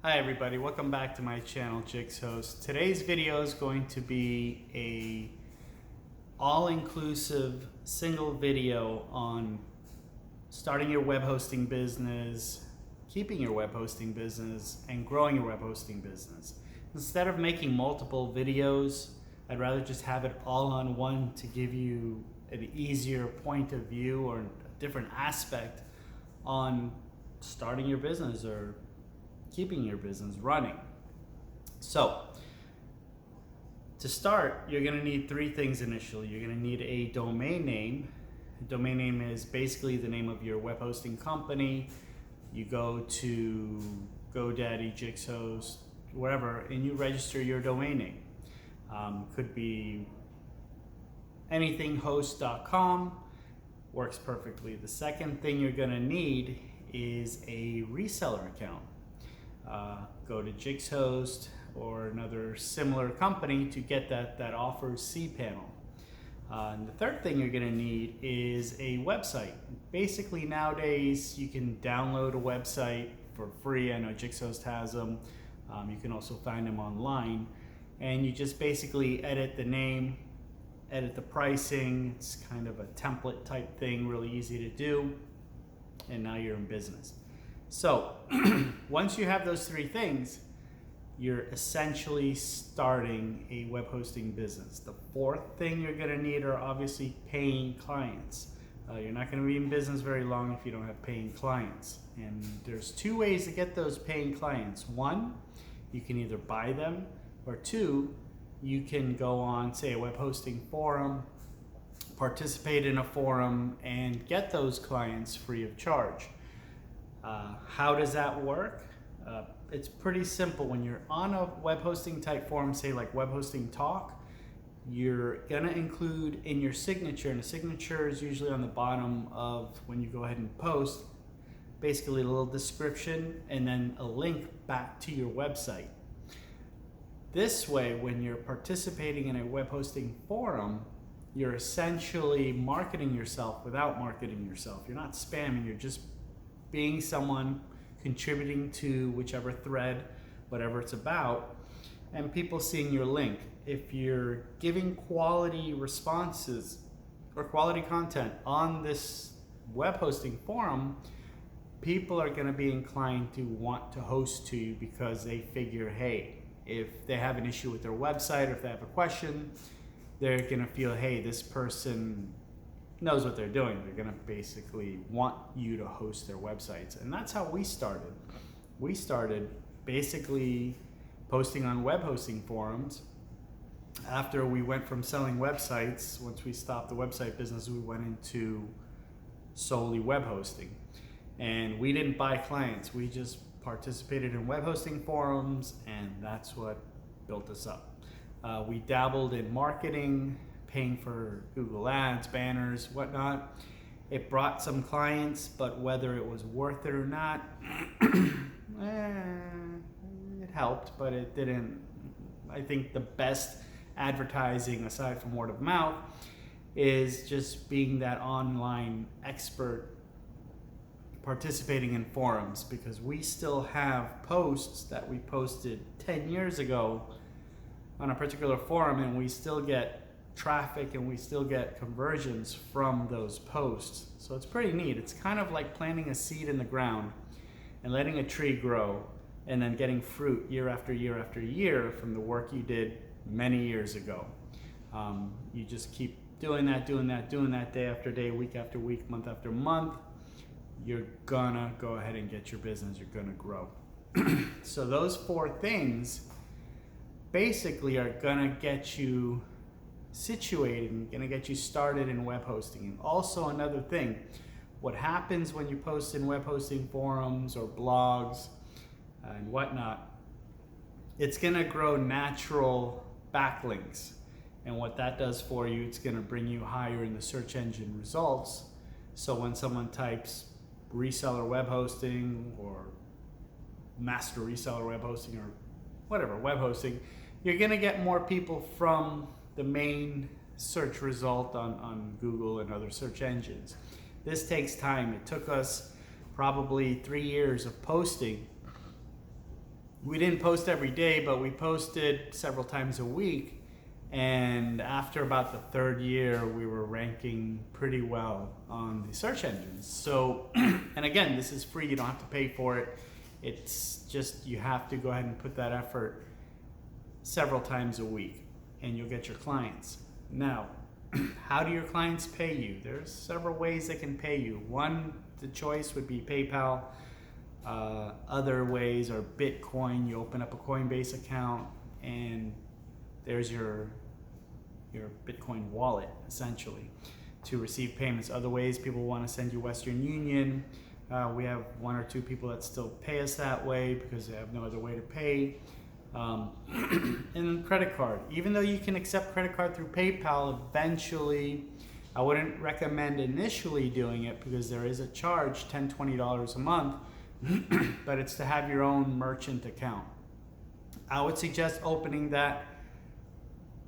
Hi everybody, welcome back to my channel, WEBHOST. Today's video is going to be a all-inclusive single video on starting your web hosting business, keeping your web hosting business, and growing your web hosting business. Instead of making multiple videos, I'd rather just have it all on one to give you an easier point of view or a different aspect on starting your business or keeping your business running. So to start, you're going to need three things initially. You're going to need a domain name. A domain name is basically the name of your web hosting company. You go to GoDaddy, WEBHOST, wherever, and you register your domain name. Could be anythinghost.com, works perfectly. The second thing you're going to need is a reseller account. Go to WEBHOST or another similar company to get that offers cPanel. And the third thing you're going to need is a website. Basically nowadays you can download a website for free. I know WEBHOST has them. You can also find them online, and you just basically edit the name, edit the pricing. It's kind of a template type thing, really easy to do, and now you're in business. So once you have those three things, you're essentially starting a web hosting business. The fourth thing you're going to need are obviously paying clients. You're not going to be in business very long if you don't have paying clients. And there's two ways to get those paying clients. One, you can either buy them, or two, you can go on, say, a web hosting forum, participate in a forum, and get those clients free of charge. How does that work? It's pretty simple. When you're on a web hosting type forum, say like Web Hosting Talk, you're gonna include in your signature, and the signature is usually on the bottom of when you go ahead and post, basically a little description and then a link back to your website. This way, when you're participating in a web hosting forum, you're essentially marketing yourself without marketing yourself. You're not spamming, you're just being someone contributing to whichever thread, whatever it's about, and people seeing your link. If you're giving quality responses or quality content on this web hosting forum, people are going to be inclined to want to host to you because they figure, hey, if they have an issue with their website or if they have a question, they're going to feel, hey, this person knows what they're doing. They're going to basically want you to host their websites. And that's how we started. We started basically posting on web hosting forums. After we went from selling websites, once we stopped the website business, we went into solely web hosting. And we didn't buy clients. We just participated in web hosting forums, and that's what built us up. We dabbled in marketing, paying for Google ads, banners, whatnot. It brought some clients, but whether it was worth it or not, it helped, but it didn't. I think the best advertising, aside from word of mouth, is just being that online expert participating in forums, because we still have posts that we posted 10 years ago on a particular forum, and we still get traffic and we still get conversions from those posts. So it's pretty neat. It's kind of like planting a seed in the ground and letting a tree grow and then getting fruit year after year after year from the work you did many years ago. You just keep doing that day after day, week after week, month after month. You're gonna go ahead and get your business. You're gonna grow. So those four things basically are gonna get you situated and gonna get you started in web hosting. And also another thing, what happens when you post in web hosting forums or blogs and whatnot, it's gonna grow natural backlinks. And what that does for you, it's gonna bring you higher in the search engine results. So when someone types reseller web hosting or master reseller web hosting or whatever, web hosting, you're gonna get more people from the main search result on Google and other search engines. This takes time. It took us probably 3 years of posting we didn't post every day, but we posted several times a week. And after about the third year, we were ranking pretty well on the search engines. So, and again, this is free. You don't have to pay for it. It's just, you have to go ahead and put that effort several times a week and you'll get your clients. Now, how do your clients pay you? There's several ways they can pay you. One, the choice would be PayPal. Other ways are Bitcoin. You open up a Coinbase account and there's your Bitcoin wallet, essentially, to receive payments. Other ways, people want to send you Western Union. We have one or two people that still pay us that way because they have no other way to pay. And credit card. Even though you can accept credit card through PayPal, eventually, I wouldn't recommend initially doing it because there is a charge, $10, $20 a month, but it's to have your own merchant account. I would suggest opening that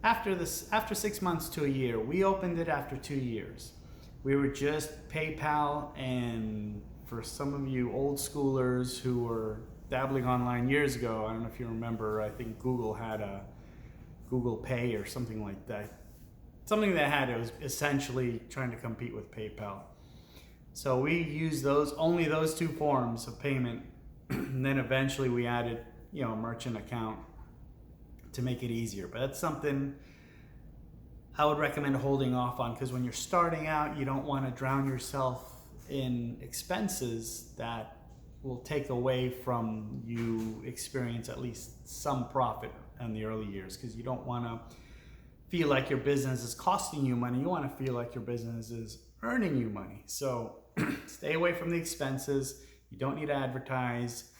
after 6 months to a year. We opened it after 2 years. We were just PayPal, and for some of you old schoolers who were dabbling online years ago, I don't know if you remember, I think Google had a Google Pay or something like that. Something that had, it was essentially trying to compete with PayPal. So we used only those two forms of payment, and then eventually we added, a merchant account to make it easier. But that's something I would recommend holding off on, because when you're starting out, you don't want to drown yourself in expenses that will take away from you experience at least some profit in the early years, because you don't want to feel like your business is costing you money. You want to feel like your business is earning you money. So stay away from the expenses. You don't need to advertise.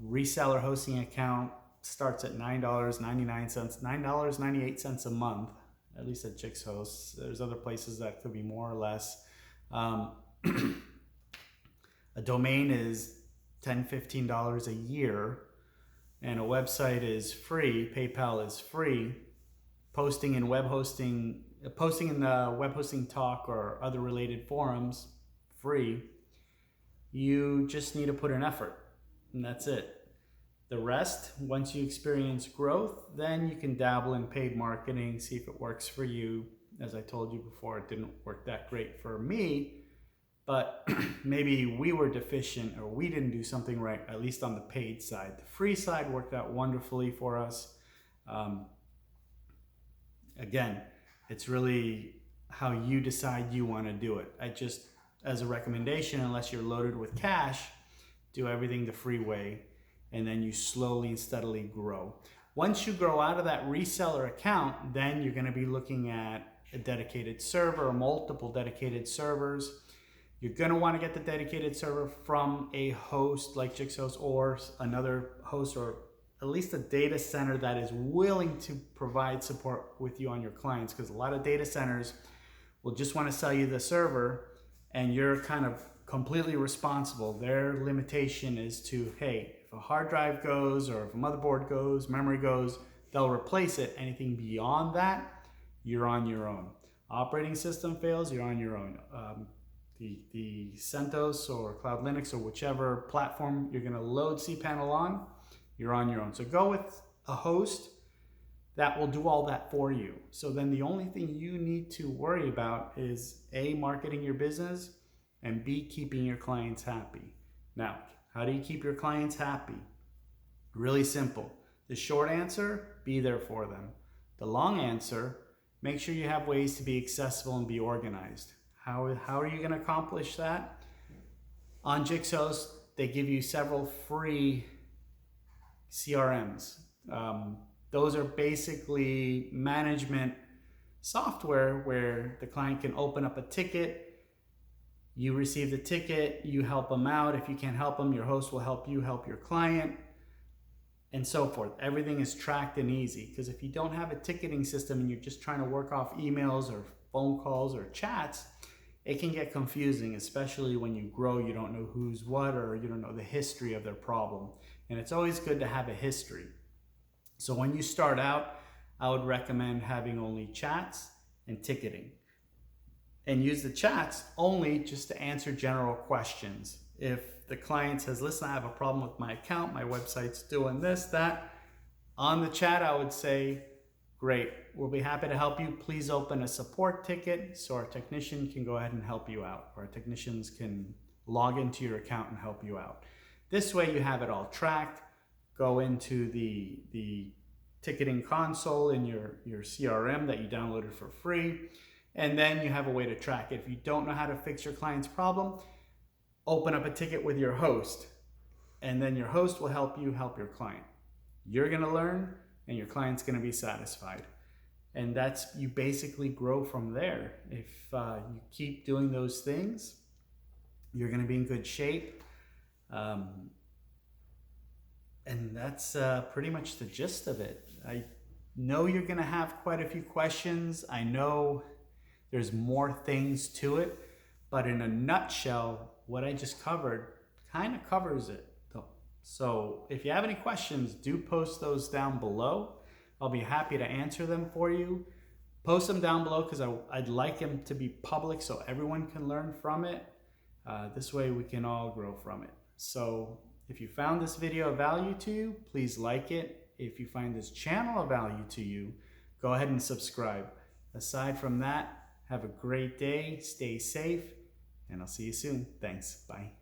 Reseller hosting account starts at $9.99, $9.98 a month, at least at Jix Hosts. There's other places that could be more or less. A domain is $10, $15 a year, and a website is free. PayPal is free. Posting in web hosting talk or other related forums, free. You just need to put an effort, and that's it. The rest, once you experience growth, then you can dabble in paid marketing, see if it works for you. As I told you before, it didn't work that great for me, but maybe we were deficient or we didn't do something right, at least on the paid side. The free side worked out wonderfully for us. Again, it's really how you decide you want to do it. I just, as a recommendation, unless you're loaded with cash, do everything the free way, and then you slowly and steadily grow. Once you grow out of that reseller account, then you're going to be looking at a dedicated server or multiple dedicated servers. You're going to want to get the dedicated server from a host like Jigsaw or another host, or at least a data center that is willing to provide support with you on your clients, because a lot of data centers will just want to sell you the server and you're kind of completely responsible. Their limitation is to, hey, if a hard drive goes or if a motherboard goes, memory goes, they'll replace it. Anything beyond that, you're on your own. Operating system fails, you're on your own. The CentOS or Cloud Linux or whichever platform you're going to load cPanel on, you're on your own. So go with a host that will do all that for you. So then the only thing you need to worry about is A, marketing your business, and B, keeping your clients happy. Now, how do you keep your clients happy? Really simple. The short answer, be there for them. The long answer, make sure you have ways to be accessible and be organized. How are you going to accomplish that? On Jigsaw, they give you several free CRMs. Those are basically management software where the client can open up a ticket. You receive the ticket, you help them out. If you can't help them, your host will help you help your client, and so forth. Everything is tracked and easy, because if you don't have a ticketing system and you're just trying to work off emails or phone calls or chats, it can get confusing, especially when you grow. You don't know who's what, or you don't know the history of their problem. And it's always good to have a history. So when you start out, I would recommend having only chats and ticketing. And use the chats only just to answer general questions. If the client says, listen, I have a problem with my account, my website's doing this, that, on the chat I would say, great, we'll be happy to help you. Please open a support ticket so our technician can go ahead and help you out. Our technicians can log into your account and help you out. This way you have it all tracked. Go into the ticketing console in your CRM that you downloaded for free, and then you have a way to track it. If you don't know how to fix your client's problem, open up a ticket with your host, and then your host will help you help your client. You're going to learn, and your client's going to be satisfied. And you basically grow from there. If you keep doing those things, you're going to be in good shape. And that's pretty much the gist of it. I know you're going to have quite a few questions. I know there's more things to it, but in a nutshell, what I just covered kind of covers it. So if you have any questions, do post those down below. I'll be happy to answer them for you. Post them down below because I'd like them to be public so everyone can learn from it. This way we can all grow from it. So if you found this video of value to you, please like it. If you find this channel of value to you, go ahead and subscribe. Aside from that, have a great day, stay safe, and I'll see you soon. Thanks, bye.